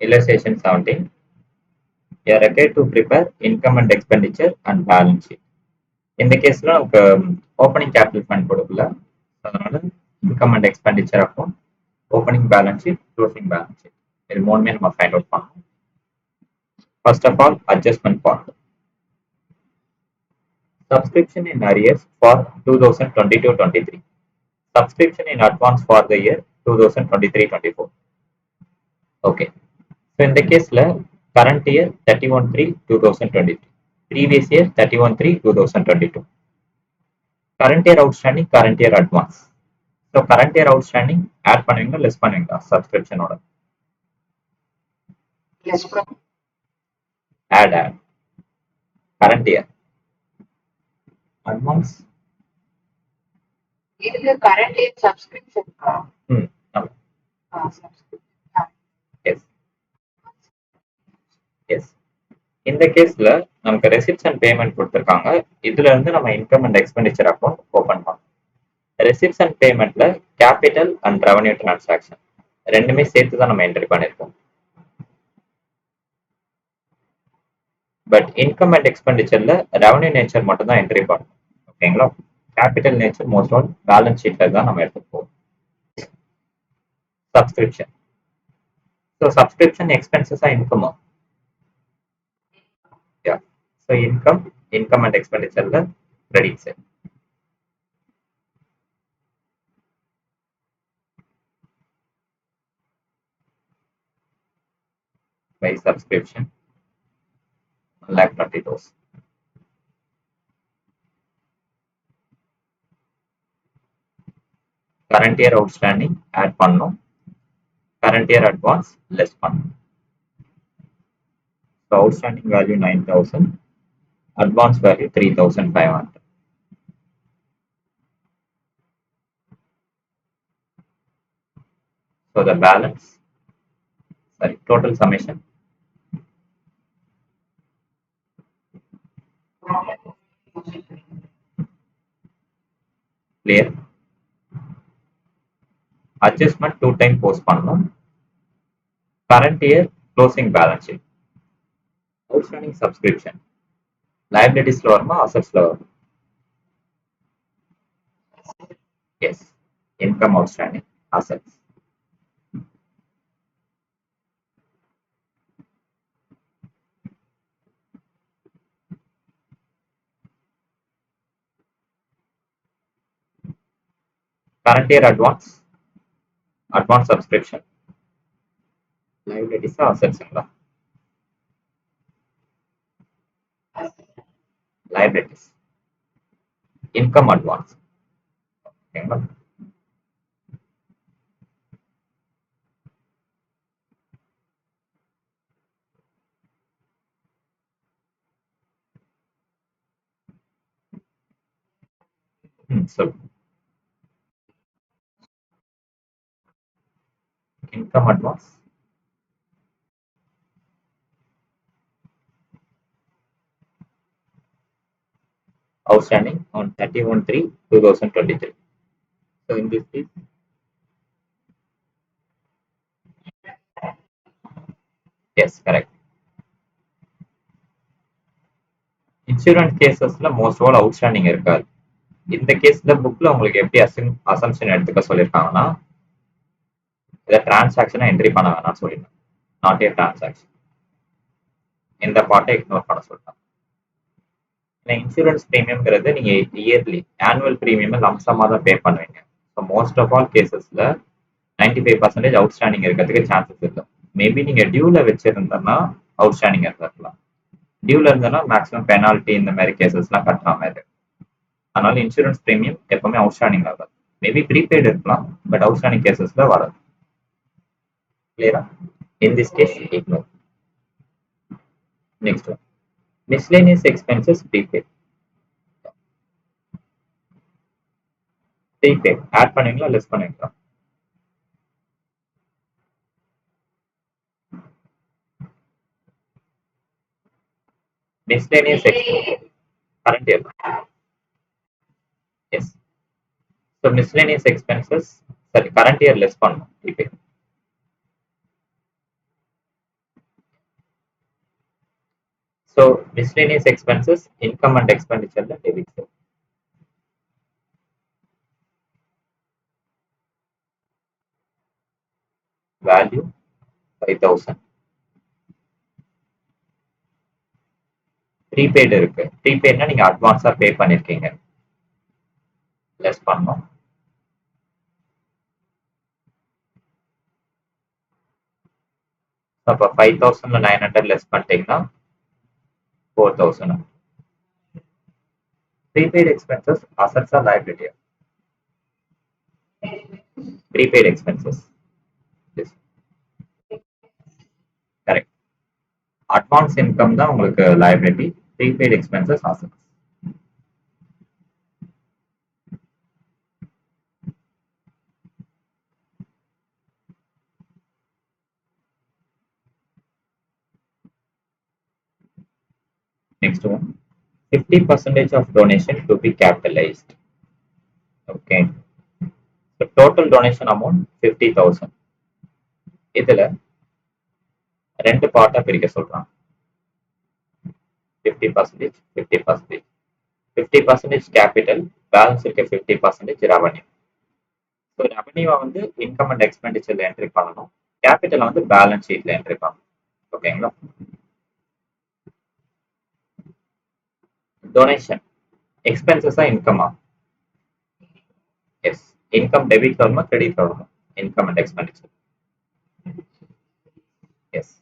Illustration 17. You are required to prepare income and expenditure and balance sheet. இந்த கேஸ்ல நமக்கு opening capital fund கொடுக்கல, அதனால income and expenditure account, opening balance sheet, closing balance sheet இது மூணுமே நம்ம find out பண்ணணும். First of all adjustment part. Subscription in arrears for 2022-23. Subscription in advance for the year 2023-24. Okay. So in the case, current year 31/3/2023. Previous year 31/3/2022. Current year outstanding, current year advance. So current year outstanding add பண்ணுவீங்களா less பண்ணுவீங்களா subscription ஓட? Add. Current year. Advance. இதுக்கு current year subscription. Subscription. Yes. Yes. இந்த கேஸ்ல நமக்கு receipts and payment கொடுத்துருக்காங்க. இதுல இருந்து நம்ம income and expenditure account open பண்ணோம். ரெசிப்ட்ஸ் அண்ட் பேமெண்ட்ல கேபிட்டல் அண்ட் ரெவன்யூ டிரான்சாக்ஷன் ரெண்டுமே சேர்த்து தான் நம்ம என்ட்ரி பண்ணிருக்கோம். பட் இன்கம் அண்ட் எக்ஸ்பெண்டிச்சர்ல ரெவன்யூ நேச்சர் மட்டும் தான் என்ட்ரி பண்ணணும். ஓகேங்களா? Capital nature most all balance ஷீட்ல தான் நம்ம எடுத்துப்போம். சப்ஸ்கிரிப்ஷன். ஸோ சப்ஸ்கிரிப்ஷன் எக்ஸ்பென்சஸா இன்கமா? So income and expenditure credit side. By subscription 1,20,000. Current year outstanding add பண்ணோம். Current year advance less பண்ணோம். So outstanding value 9,000. Advance value 3,500. So the balance, total summation. Clear? Adjustment 2 time post பண்ணோம். Current year closing balance sheet. Outstanding subscription. Liabilities வருமா assets வருமா? Yes. Income outstanding, assets. Current year advance subscription. Liabilities assets. Liabilities. Income advance. Okay. So income advance. Outstanding on 31/3/2023. So in this case, yes, correct. Insurance கேசஸ்ல most all outstanding இருக்காது. இந்த கேஸ்ல புக்ல உங்களுக்கு எப்படி assumption எடுத்துக்க சொல்லியிருக்காங்கன்னா, இதை டிரான்சாக்ஷனை என்ட்ரி பண்ண வேணாம்னு சொல்லிடணும். Not a transaction. இந்த பார்ட்டை இக்னோர் பண்ண சொல்லிட்டாங்க. இன்சூரன்ஸ் ப்ரீமியம்ங்கிறது நீங்க இயர்லி ஆனுவல் ப்ரீமியம் லம்சமா தான் பே பண்ணுவீங்க. ஸோ மோஸ்ட் ஆஃப் ஆல் கேசஸ்ல 95% அவுட்ஸ்டாண்டிங் இருக்கிறதுக்கு சான்சஸ் இருக்கு. மேபி நீங்க டியூல வச்சிருந்தோம்னா அவுட்ஸ்டாண்டிங் இருக்கலாம். டியூல இருந்தனா மேக்ஸிமம் பெனால்ட்டி இந்த மாதிரி கேசஸ்லாம் கட்டுற மாதிரி. அதனால இன்சூரன்ஸ் ப்ரீமியம் எப்பவுமே அவுட்ஸ்டாண்டிங் ஆகாது. மேபி ப்ரீபெய்டு இருக்கலாம், பட் அவுட்ஸ்டாண்டிங் கேசஸ்ல வராது. கிளியரா? In this case ignore. Next one, miscellaneous expenses prepaid. prepaid add பண்ணுவீங்களா லெஸ் பண்ணுவீங்களா? miscellaneous expenses current year. Yes. So miscellaneous expenses current year less பண்ணணும் prepaid. So miscellaneous expenses income and எக்ஸ்பெண்டிச்சர்ல debit side. Value 5000. Prepaid இருக்கு. ப்ரீபெய்ட்னா நீங்க அட்வான்ஸா பே பண்ணிருக்கீங்க, less பண்ணணும். அப்போ 5000ல 900 லெஸ் பண்ணிட்டீங்கன்னா 4000. ப்ரீபெய்டு எக்ஸ்பென்சஸ் அசட்ஸா லைபிலிட்டியா? Prepaid expenses. Correct. Advance income தான் உங்களுக்கு liability, prepaid expenses assets. Next one, 50% of donation to be capitalized. Okay. So total donation amount 50,000. இதுல ரெண்டு பார்ட்டா பிரிக்க சொல்றாங்க. 50%, 50%. 50% கேபிட்டல், பேலன்ஸ் இருக்க 50% ரெவன்யூ. ஸோ ரெவன்யூவை வந்து இன்கம் அண்ட் எக்ஸ்பெண்டிச்சர்ல என்ட்ரி பண்ணணும், கேபிட்டலை வந்து பேலன்ஸ் ஷீட்ல என்ட்ரி பண்ணணும். ஓகேங்களா? டொனேஷன் எக்ஸ்பென்சஸா இன்கமா? எஸ். இன்கம் டெபிட் வருமா கிரெடிட் வருமா? Income and expenditure. எஸ்.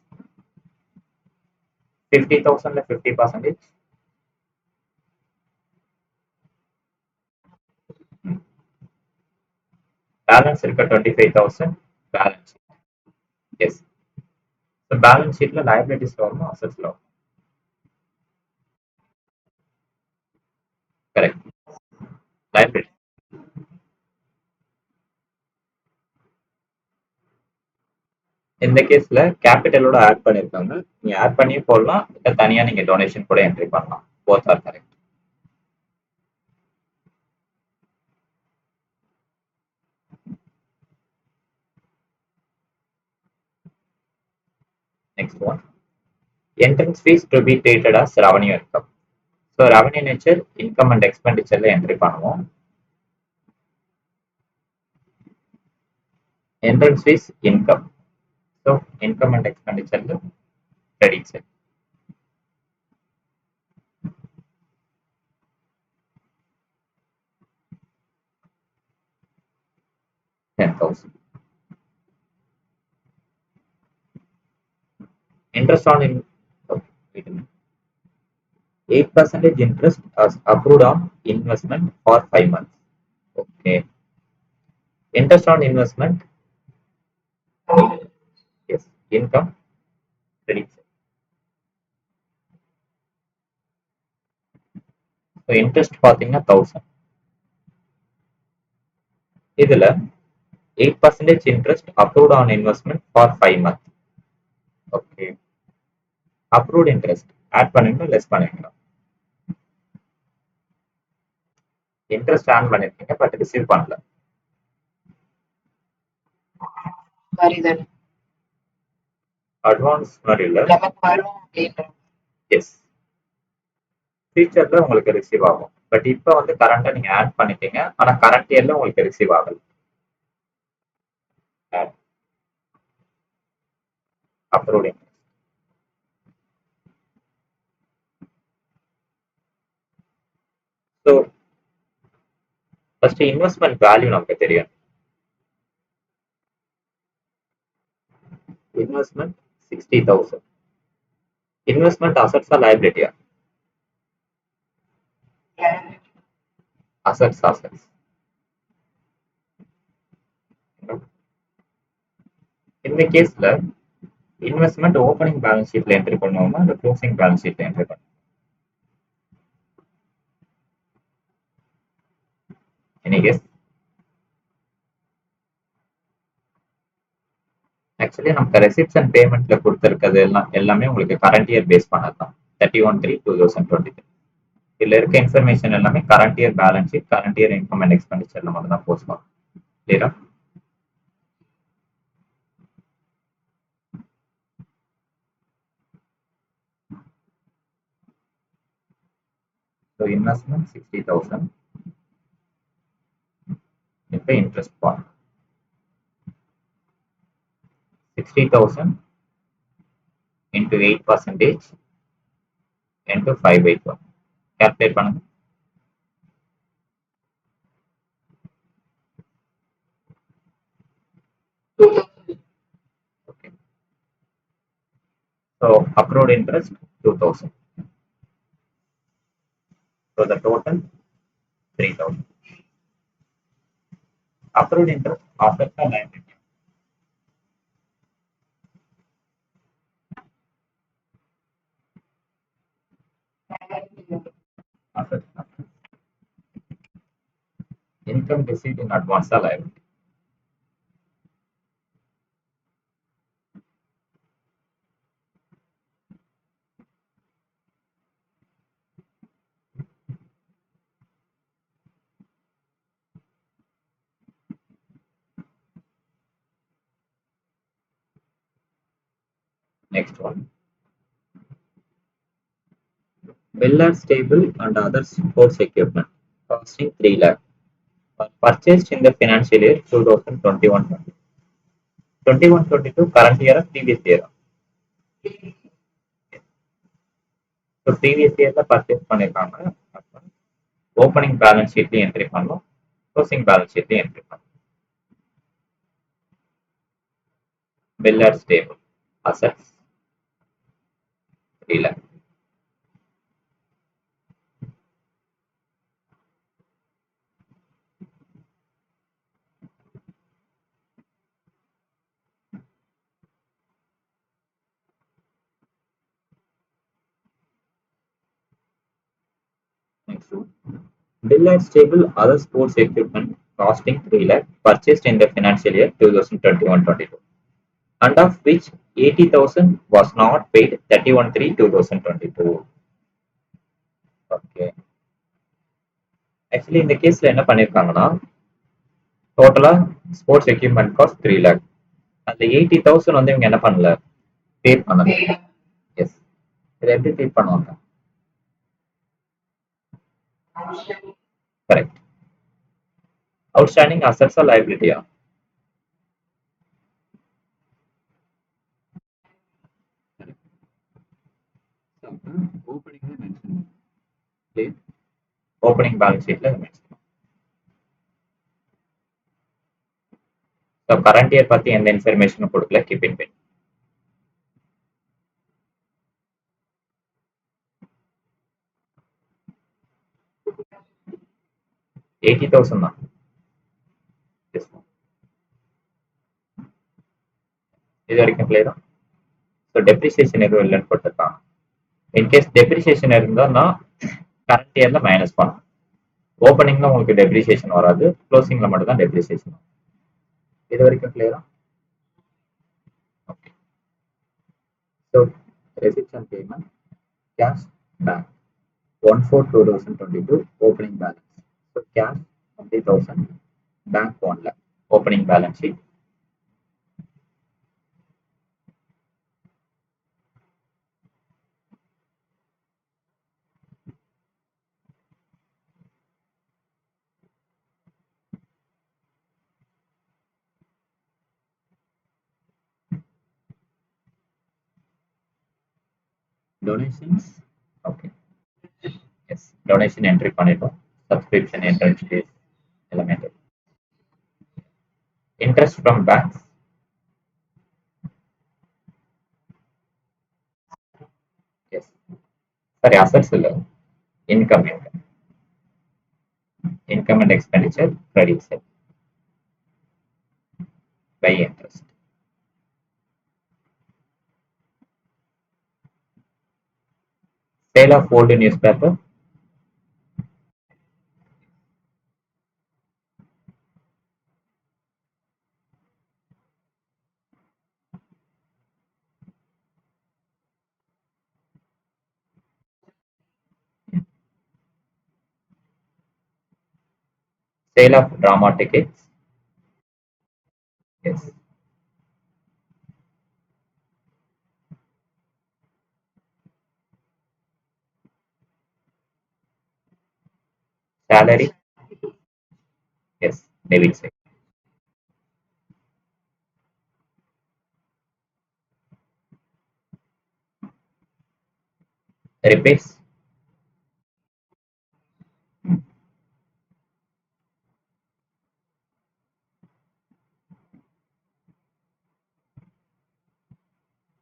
50,000ல 50%. பேலன்ஸ் இருக்க 25,000 பேலன்ஸ். எஸ். ஸோ பேலன்ஸ் ஷீட்ல லைபிலிட்டிஸ்ல வருமா அசட்ஸ்ல வரும்? கரெக்ட். லைபிலிட்டி. இந்த கேஸ்ல கேபிட்டலோட ஆட் பண்ணிருக்காங்க, நீங்க ஆட் பண்ணி போடலாம், இல்ல தனியா நீங்க டொனேஷன் கூட என்ட்ரி பண்ணலாம். Both are correct. Next one, entrance fees to be treated as revenue income. So revenue nature income and expenditureல என்ட்ரி பண்ணுவோம். Entrance fees income. So income and expenditure credit side. $10,000. Interest on 8% interest as accrued on investment for 5 months. Okay. Interest on investment. Yes. Income credit side. So interest பாத்தீங்கன்னா 1000. இதுல 8% interest accrued on investment for 5 months. Okay. Accrued interest add பண்ணுங்க less பண்ணுங்க. Interest on பண்ணிருக்கீங்க but receive பண்ணல. வரிதானே advance மாதிரி இல்ல. நமக்கு வரும் அப்படின்ற. எஸ். ஃபியூச்சர்ல உங்களுக்கு ரிசீவ் ஆகும், பட் இப்போ வந்து கரண்டா நீங்க ஆட் பண்ணிட்டீங்க, ஆனா கரண்ட் இயர்ல உங்களுக்கு ரிசீவ் ஆகல. Approving. So first investment value நமக்கு தெரியும். இன்வெஸ்ட்மெண்ட் 60,000. இன்வெஸ்ட்மெண்ட் அசட்ஸா லைபிலிட்டியா? அசட்ஸ். அசட்ஸ். இந்த கேஸ்ல இன்வெஸ்ட்மெண்ட் ஓப்பனிங் பேலன்ஸ் ஷீட்ல என்ட்ரி பண்ணுவோமா இல்ல க்ளோசிங் பேலன்ஸ் ஷீட்ல என்ட்ரி பண்ணுவோம்? Any guess? ஆக்சுவலி நமக்கு ரெசிப்ட்ஸ் அண்ட் பேமெண்ட்ல கொடுத்துருக்கிறது எல்லாமே உங்களுக்கு கரண்ட் இயர் பேஸ் பண்ணது தான். 31/3/2023. இதுல இருக்க இன்ஃபர்மேஷன் எல்லாமே current year balance sheet, current year income and எக்ஸ்பெண்டிச்சர்ல மட்டும் தான் போஸ்ட் பண்ணும். கிளியரா? So investment 60,000. இப்போ interest part 60,000 into 8 percentage into 5/1. Calculate பண்ணுங்க. Okay. So accrued interest 2,000. So the total 3,000. Accrued interest after the liability. After income received in advance the liability. Next one. Billiards table and other sports equipment costing 3 lakh were purchased in the financial year 2021-22. 21-22 current year previous year. So previous year purchase பண்ணிருக்காங்க. Opening balance ஷீட்லையும் entry பண்ணணும், closing balance ஷீட்லையும் entry பண்ணணும். Pillars table assets 3 lakh. Next one. Billiards table other sports equipment costing 3 lakh purchased in the financial year 2021-22. And of which 80,000 was not paid 31/3/2022. Okay, actually இந்த கேஸ்ல என்ன பண்ணிருக்காங்கன்னா, டோட்டலா sports equipment cost 3 lakh. அந்த 80,000 வந்து இவங்க என்ன பண்ணல, பே பண்ணல. எஸ், இதை எப்படி ட்ரீட் பண்ணுவாங்க? கரெக்ட். அவுட்ஸ்டாண்டிங் அசெட்ஸா லைபிலிட்டியா? ஓப்பனிங்ல மென்ஷன் ஓப்பனிங் பேலன்ஸ் ஷீட்ல மென்ஷன். ஸோ கரண்ட் இயர் பத்தி எந்த இன்ஃபர்மேஷனும் கொடுக்கல, கீப் இன் பென். $80,000 தான். இது வரைக்கும் கிளியரா? ஸோ டெப்ரிசியேஷன் எதுவும் இல்லைன்னு போட்டிருக்காங்க. இன்கேஸ் டெப்ரிசியேஷன் இருந்தால் கரண்ட் இயர்ல மைனஸ் பண்ணணும். ஓப்பனிங்ல உங்களுக்கு டெப்ரிசியேஷன் வராது, க்ளோசிங்ல மட்டும் தான் டெப்ரிசியேஷன் வரும். இது வரைக்கும் கிளியரா? Okay. So receipts and payment, cash bank 1/4/2022 opening balance. So cash 20,000, bank 1 lakh. Opening balance sheet. Donations, okay. Yes, donation entry பண்ணிட்டோம். சப்ஸ்கிரிப்ஷன் என்ட்ரன்ஸ் ஃபீஸ் எல்லாமே. Interest from banks, yes. Sorry, assets இல்லை, income. Income and expenditure, credit side by interest. Sale of old newspaper, sale of drama tickets, yes. salary, yes, debit side. Repairs,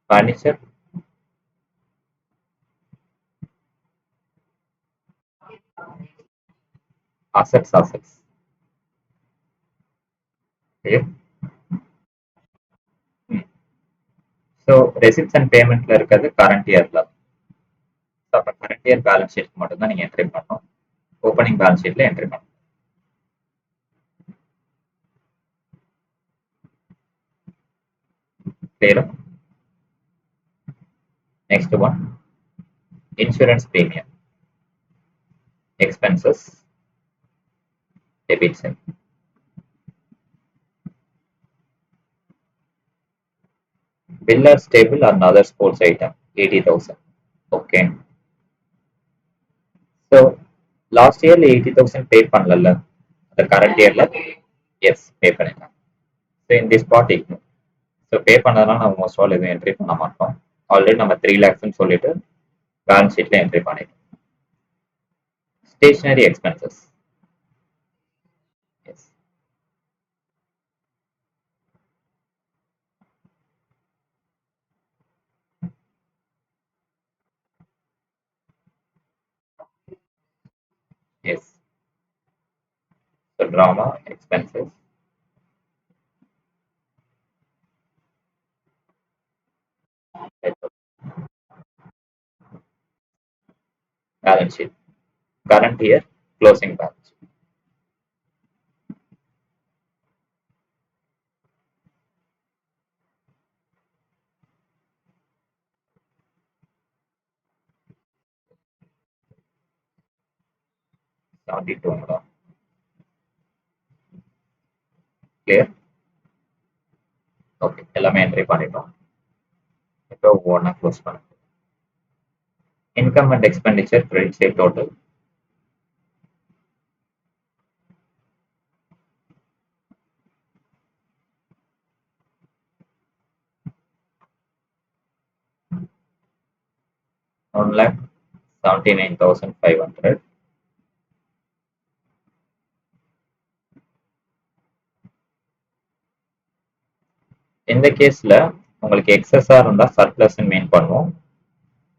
furniture, assets. Okay. So receipts and பேமெண்ட்ல இருக்கிறது current இயர்ல. So அப்போ current year balance sheet மட்டும் தான் நீங்கள் entry பண்ணணும். Opening balance ஷீட்ல entry பண்ணணும். கிளியரா? Next one, insurance premium, expenses, debit side. Bill or stable or another sports item, 80,000. Okay. So last year 80,000 pay பண்ணல. The current yearல yes pay பண்ணிருக்காங்க. So in this part ignore. So pay பண்ணதுனால நம்ம most all எதுவும் entry பண்ண மாட்டோம். Already நம்ம 3 lakhs சொல்லிட்டு balance ஷீட்ல என்ட்ரி பண்ணிட்டோம். Stationery expenses, yes, yes. So drama expenses, balance sheet, current year closing balance. $72. Clear? Okay, எல்லாமே என்ட்ரி பண்ணிட்டோம். இப்போ ஒவ்வொன்றா க்ளோஸ் பண்ணுங்க. Income and expenditure credit side total, $1,79,500. இந்த கேஸ்ல உங்களுக்கு எக்ஸஸா இருந்தா சர்ப்ளஸ் மெயின் பண்ணுவோம்,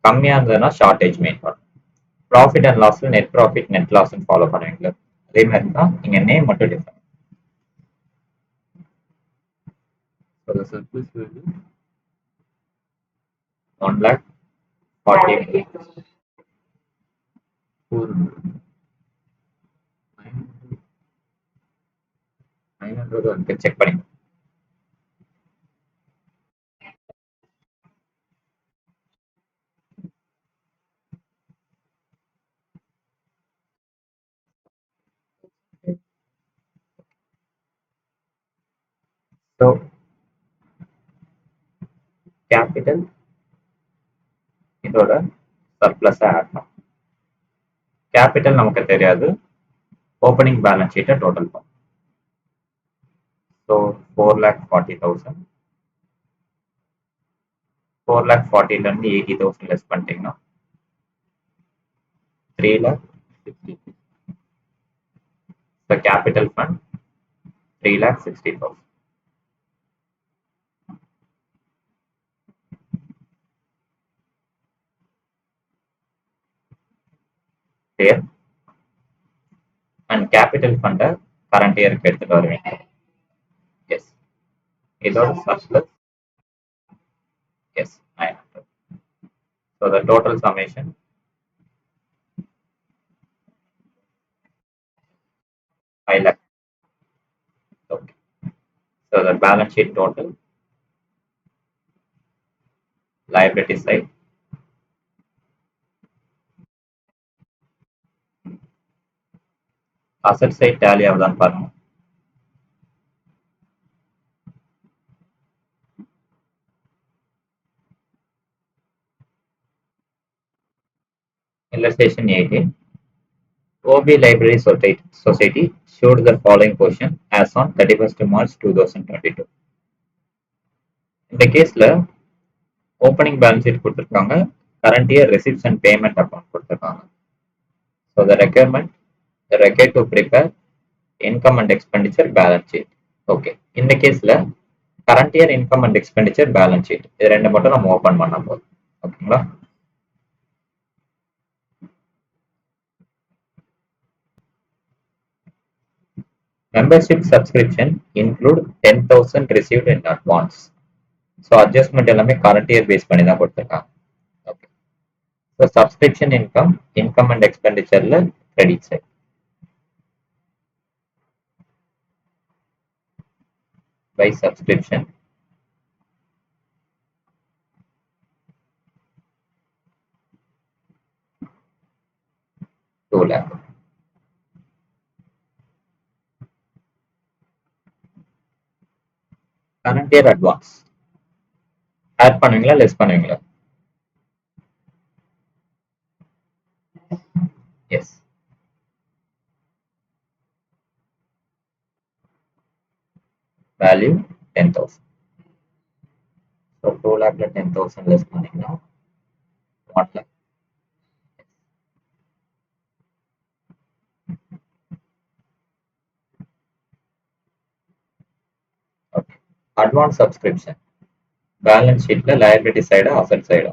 கம்மியா இருந்ததுன்னா ஷார்டேஜ் மெயின் பண்ணுவோம். ப்ராஃபிட் அண்ட் லாஸ்ல net profit net loss follow பண்ணுவீங்களா? அதே மாதிரி தான் நீங்க நேம் மட்டும் different. So the surplus will be 1,40,000. 900 வந்து செக் பண்ணி. So கேபிட்டல் இதோட சர்ப்ளஸ் ஆட் பண்ணும். கேபிட்டல் நமக்கு தெரியாது, ஓப்பனிங் பேலன்ஸ் ஷீட்டை டோட்டல் பண்ணும். ஸோ 4,40,000. 4,40,000 80,000 லெஸ் பண்ணிட்டீங்கன்னா 3,60,000. The capital fund 3,60,000. Clear? And capital fund current year எடுத்துட்டு வருவீங்க. Yes. இதோட surplus. Yes, 900. So the total summation 5 lakh. Okay. So the balance sheet total, liability side, asset side tally ஆகுதான்னு பாருங்க. Illustration 18, OB Library Society showed the following question as on 31st March 2022. இந்த கேஸ்ல opening balance sheet கொடுத்துருக்காங்க, current year receipts and payment account கொடுத்துருக்காங்க. So the required to prepare income and expenditure balance sheet. Okay, இந்த கேஸ்ல current year income and expenditure balance sheet இது ரெண்டு மட்டும் நம்ம ஓப்பன் பண்ண போதும். ஓகேங்களா? Membership subscription include 10,000 received in advance. So adjustment எல்லாமே கரண்ட் இயர் பேஸ் பண்ணி தான் கொடுத்துருக்காங்க. Okay, so subscription income and எக்ஸ்பெண்டிச்சர்ல credit side. By subscription, ₹2 lakh. Current year advance add பண்ணுவீங்களா லெஸ் பண்ணுவீங்களா? எஸ். வேல்யூ 10,000. ஸோ 2 lakhல 10,000 லெஸ் பண்ணீங்கன்னா 1 lakh. Okay, advance subscription balance ஷீட்ல லயபிலிட்டி சைடா அசெட் சைடா?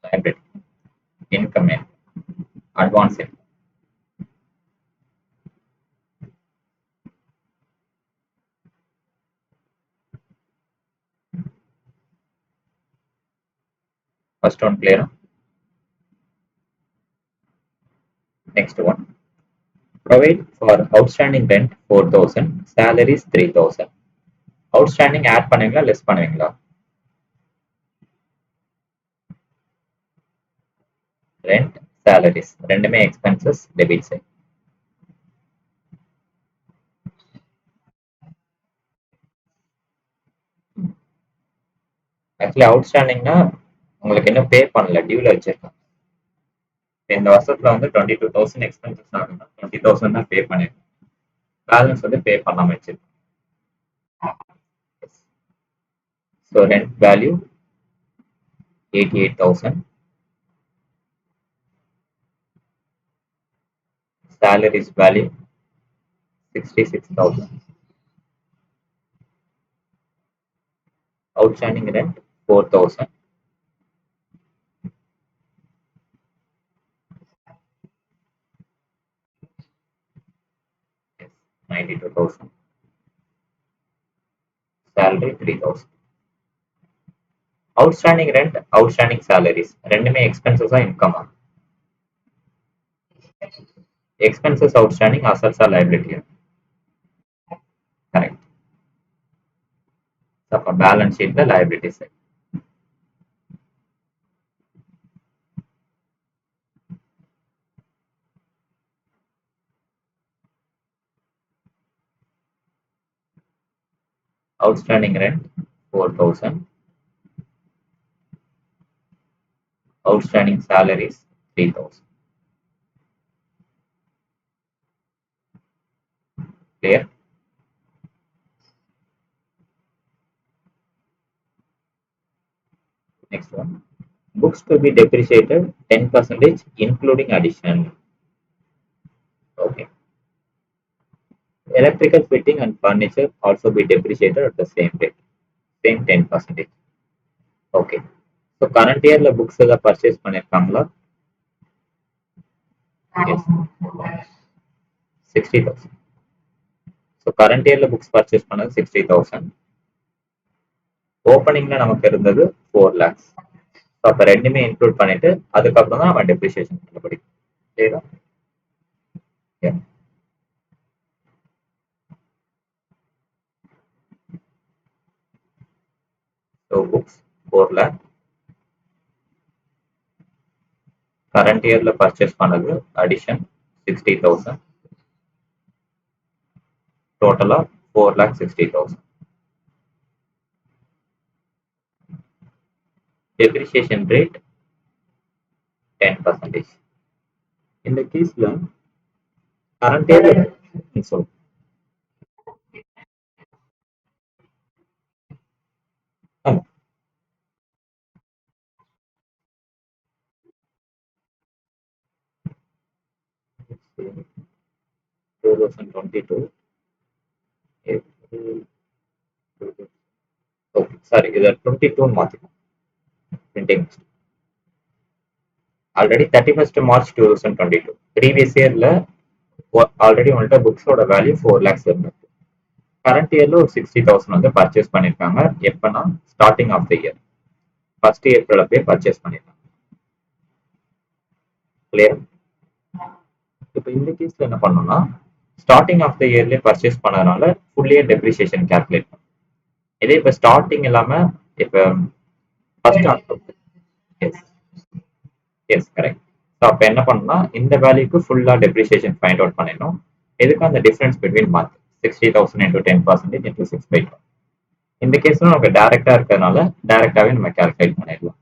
Liability. Income advance first one கிளியரா? Next one, provide for outstanding rent 4,000, salaries 3,000. Outstanding add பண்ணுவீங்களா less பண்ணுவீங்களா? ரெண்ட் salaries ரெண்டுமே எக்ஸ்பென்சஸ் டெபிட் சைட். ஆக்சுவலி அவுட்ஸ்டாண்டிங்னா உங்களுக்கு இன்னும் பே பண்ணல, டியூல வச்சிருக்காங்க. இந்த வருஷத்துல வந்து 22,000 எக்ஸ்பென்சஸ் ஆகுதுன்னா 20,000 தான் பே பண்ணிருக்கோம், பேலன்ஸ் வந்து பே பண்ணாம வச்சிருக்கோம். So rent value 88,000, salaries value 66,000, outstanding rent 4,000, yes, 92,000, salary 3,000. Outstanding rent outstanding salaries ரெண்டுமே எக்ஸ்பென்சஸா இன்கமா? எக்ஸ்பென்சஸ் அவுட்ஸ்டாண்டிங், அசட்ஸா லைபிலிட்டியா? கரெக்ட். அப்ப பேலன்ஸ் ஷீட்ல liability side. Outstanding rent 4,000, outstanding salaries 3,000. Clear? Next one, books to be depreciated 10% including addition. Okay. Electrical fitting and furniture also be depreciated at the same rate, same 10%. Okay. So current yearல books ஏதாவது purchase பண்ணிருக்காங்களா? Yes. 60,000. So current yearல books purchase பண்ணது 60,000. ஓப்பனிங்ல நமக்கு இருந்தது 4 lakhs. So அப்போ ரெண்டுமே include பண்ணிட்டு அதுக்கப்புறம் தான் அவன் டெப்ரிசியேஷன் பண்ண படிக்கும். சரிங்களா? ஸோ புக்ஸ் 4 lakh, கரண்ட் இயர்ல பர்ச்சேஸ் பண்ணது அடிஷன் 60,000, டோட்டலா 4,60,000. depreciation rate 10%. இந்த கேஸ்ல கரண்ட் இயர்ல சொல் 2022 April, ஓகே சாரி இதை 22 மாத்திக்கோம் printing already 31st March 2022 previous இயர்ல ஆல்ரெடி உங்கள்கிட்ட புக்ஸோட வேல்யூ 4 lakhs இருந்தது. கரண்ட் இயர்ல ஒரு 60,000 வந்து பர்ச்சேஸ் பண்ணிருக்காங்க. எப்பனா starting of the year first April போய் பர்ச்சேஸ் பண்ணிருக்காங்க. கிளியர்? இப்போ இந்த கேஸ்ல என்ன பண்ணணும்னா ஸ்டார்டிங் ஆஃப் த இயர்லயே பர்ச்சேஸ் பண்ணதுனால ஃபுல் இயர் டெப்ரிசியேஷன் கால்குலேட் பண்ணும். இதே இப்போ ஸ்டார்டிங் இல்லாம இப்போ first yes yes correct. So அப்போ என்ன பண்ணணும்னா இந்த வேல்யூக்கு ஃபுல்லா டெப்ரிசியேஷன் ஃபைண்ட் அவுட் பண்ணிடணும். எதுக்கு அந்த difference between month 60,000 into 10% into 6/12. இந்த கேஸ்ல நமக்கு டைரக்டா இருக்கிறதுனால டைரக்டாவே நம்ம கால்குலேட் பண்ணிடலாம்.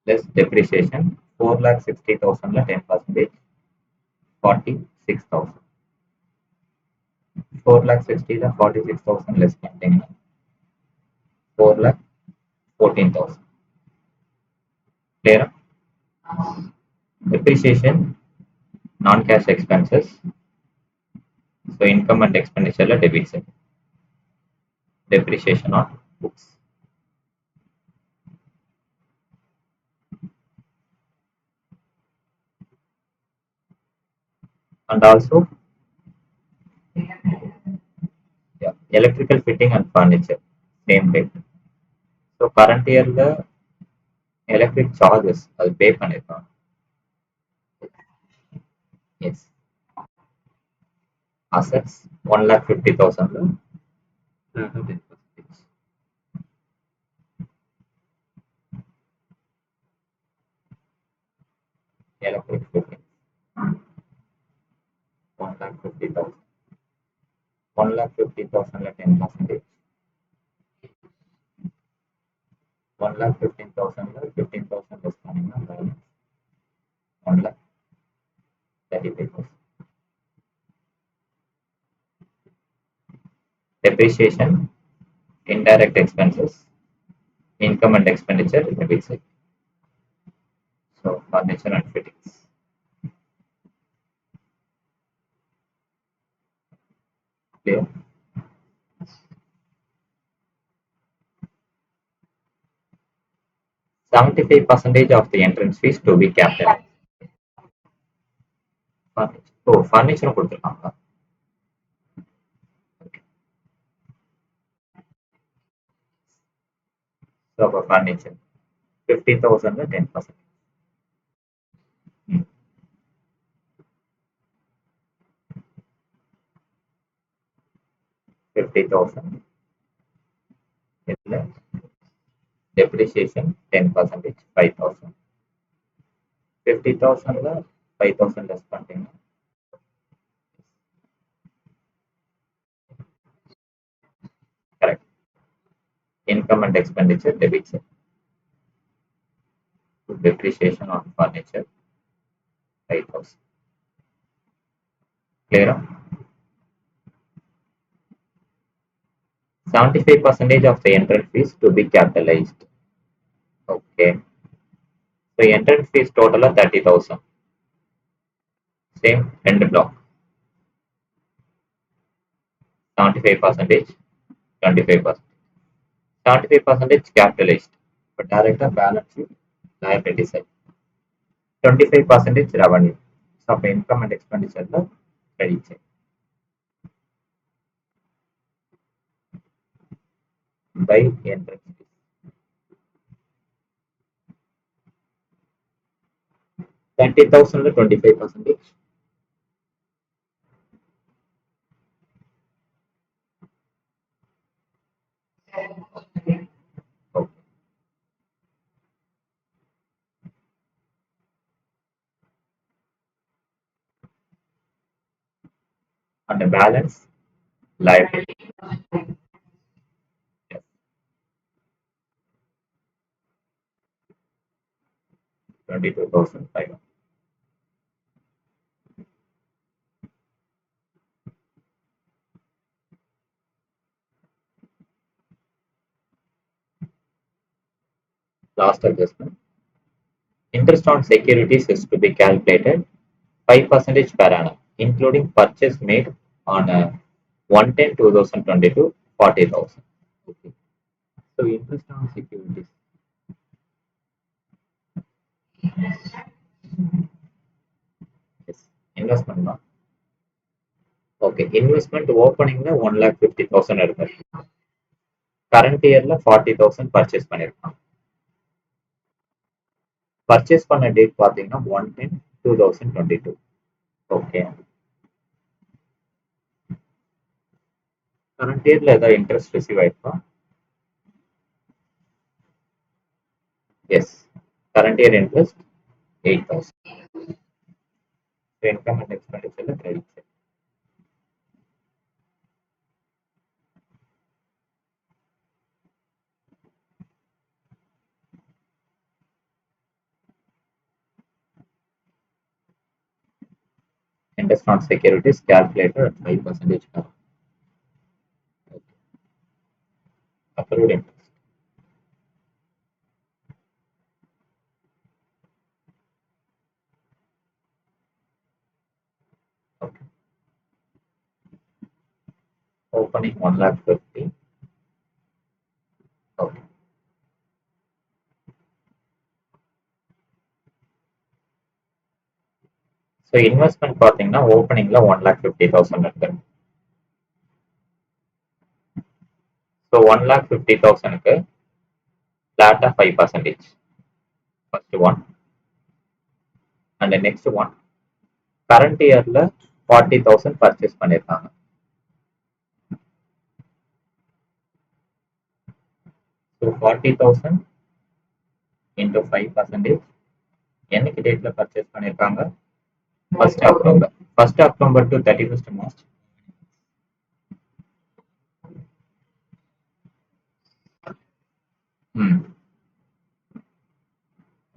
Less depreciation 4,60,000 10%, 46,000. 4,60,000 46,000 less பண்ணிட்டீங்கன்னா 4,14,000. Clear? Depreciation non-cash expenses. So income and expenditure debit side. Depreciation on books. And also electrical fitting and furniture same rate. So current year the electric charges அது pay பண்ணிருக்காங்க. Yes. Assets 1,50,000 electric fitting 1,50,000. 1,50,000 10%. 1,15,000 15,000 less பண்ணீங்கன்னா balance 1,35,000. Depreciation, indirect expenses, income and expenditure debit side. So furniture and fittings. Clear? %75 of the entrance fees to be capitalized. Furniture கொடுத்துருக்காங்க. So for furniture 50,000 10%. 50,000 இதுல depreciation 10% 5,000. 50,000 5,000 less பண்ணிட்டீங்கன்னா correct. Income and expenditure debit side. Depreciation on furniture 5,000. Clear? 75% of the entrance fees to be capitalized. Okay. So entrance fees total 30,000. Same end block. 75%, 25%. 75% capitalized. But director balance sheet liability side. 25% revenue. So income and expenditure credit side. By entrance fees. 30,000 25%. Okay. And the balance liability. Yes. 22,500. Last adjustment. Interest on securities is to be calculated 5% per annum, including purchase made on 1/10/2022, 40,000. Okay. So interest on securities. Yes. Investment. No? Okay. Investment opening 1,50,000 இருக்கு. Current இயர்ல 40,000 purchase பண்ணிருக்கான். Purchase பண்ண date பாத்தீங்கன்னா 1/10/2022. Okay. Current இயர்ல ஏதாவது interest receive ஆயிருக்கா? Yes. Current year interest 8,000. Income and எக்ஸ்பெண்டிச்சர்ல credit side. Interest on securities calculated at 5% per annum. Accrued interest. Okay. Opening 1,50,000. Okay. So investment பாத்தீங்கன்னா ஓப்பனிங்ல 1,50,000 இருக்கு. So 1,50,000க்கு flat 5%. First one. And the next one. Current yearல 40,000 purchase பண்ணிருக்காங்க. So 40,000 into 5%. என்னைக்கு டேட்ல purchase பண்ணிருக்காங்க? 1st October. 1st October to 31st March.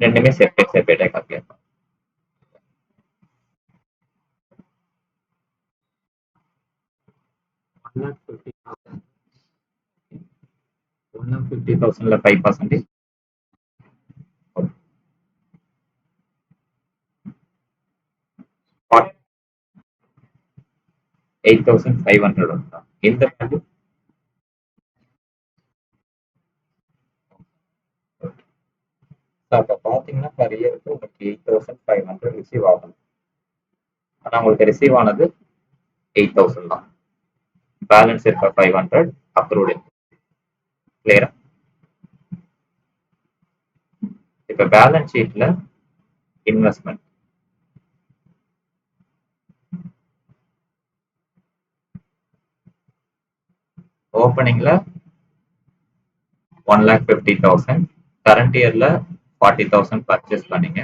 ரெண்டுமே செப்பரேட்டா calculate பண்ணும். $150,000ல 5%. 8,500 வரும். இந்த வேல்யூ அப்ப பாத்தீங்கன்னா per yearக்கு உங்களுக்கு 8,500 ரிசீவ் ஆகும். ஆனா உங்களுக்கு ரிசீவ் ஆனது 8,000 தான். பேலன்ஸ் இருக்க 500 அப்ரூவ்டு. கிளியரா? இப்ப பேலன்ஸ் ஷீட்ல இன்வெஸ்ட்மெண்ட் ஓப்பனிங்ல 1,50,000, கரண்ட் இயர்ல 40,000 பர்ச்சேஸ் பண்ணீங்க.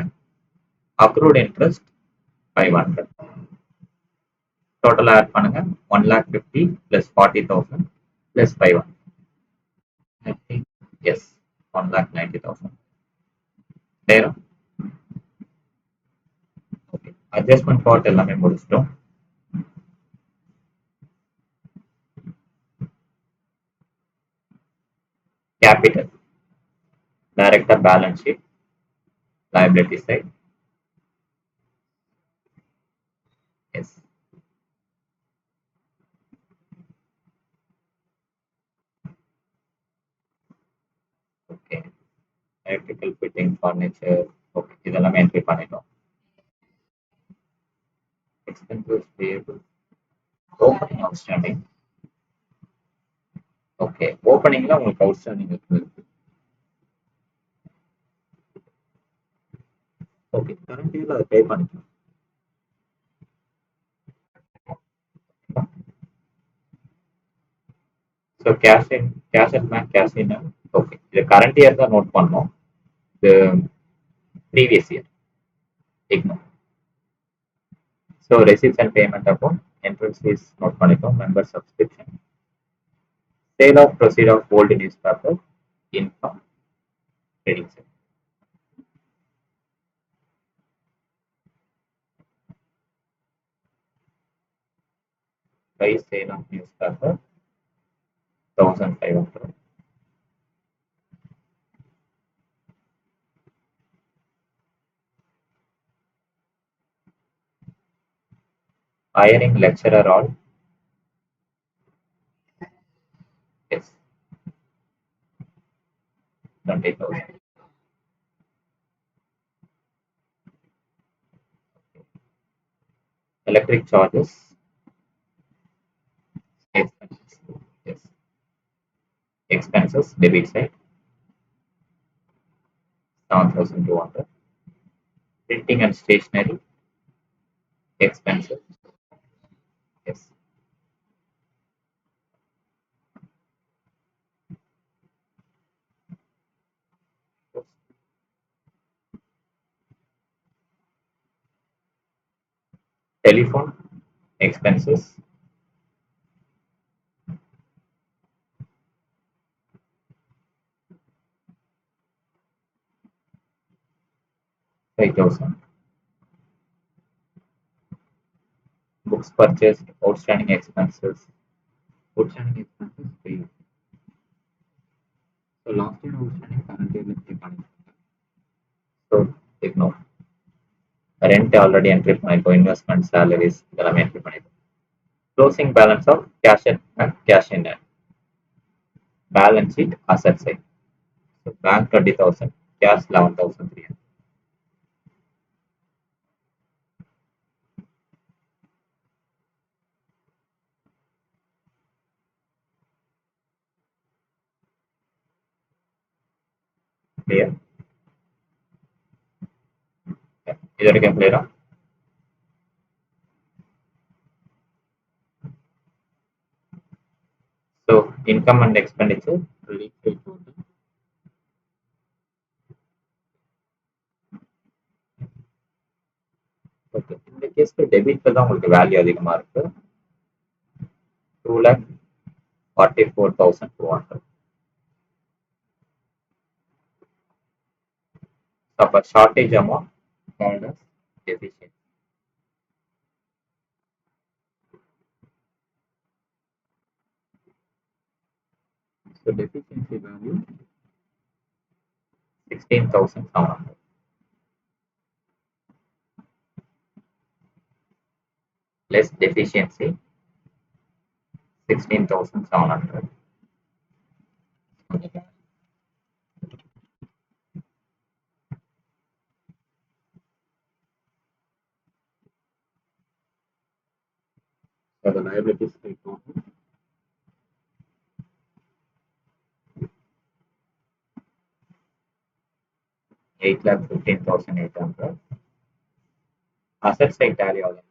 Accrued interest 500. டோட்டல் ஆட் பண்ணுங்க. 1,50,000 plus 40,000 plus 500. எஸ், 1,90,000. நேரம் ஓகே. அட்ஜஸ்ட்மெண்ட் பார்ட் எல்லாமே முடிச்சிட்டோம். கேபிட்டல் டைரக்டா balance sheet, liability side. Yes. Okay. Electrical fitting, furniture, okay, இதெல்லாம் என்ட்ரி பண்ணிட்டோம். Expenses payable, opening outstanding. Okay, ஓப்பனிங்ல உங்களுக்கு அவுட்ஸ்டாண்டிங் இருக்கு. ஓகே, கரண்ட் இயர்ல அதை பே பண்ணிக்கலாம். So cash in, cash at bank, cash in. Okay, இது கரண்ட் இயர் தான் நோட் பண்ணோம். இது previous year ignore. So receipts and payment அப்போ entrance fees note பண்ணிட்டோம். Member subscription. Sale of proceed of old newspaper. Income. Trading sale. Buy sale of newspaper. 1,500. Hiring lecturer all. Yes. 20,000. Electric charges. Expenses. Yes. Expenses. Debit side. 7,200. Printing and stationery. Expenses. Yes. Telephone. Expenses. $5,000. Books purchased. Outstanding expenses. Outstanding expenses paid. So last year outstanding current year entry பண்ணிருக்காங்க. So ignore. Rent already entry பண்ணிருக்கோம். Investment salaries இதெல்லாமே entry பண்ணிருக்கோம். Closing balance of cash in and cash in hand. Balance sheet asset side. So bank 20,000. Cash 11,300. Clear? இது வரைக்கும் clear? So income and expenditure release total. Okay. இந்த கேஸ்ல டெபிட்ல தான் உங்களுக்கு value அதிகமா இருக்கு. 2,44,200. அப்ப shortage amount called as deficiency. So deficiency value 16,700. Less deficiency 16,700. So the liabilities side total 8,15,800. Asset side tally all the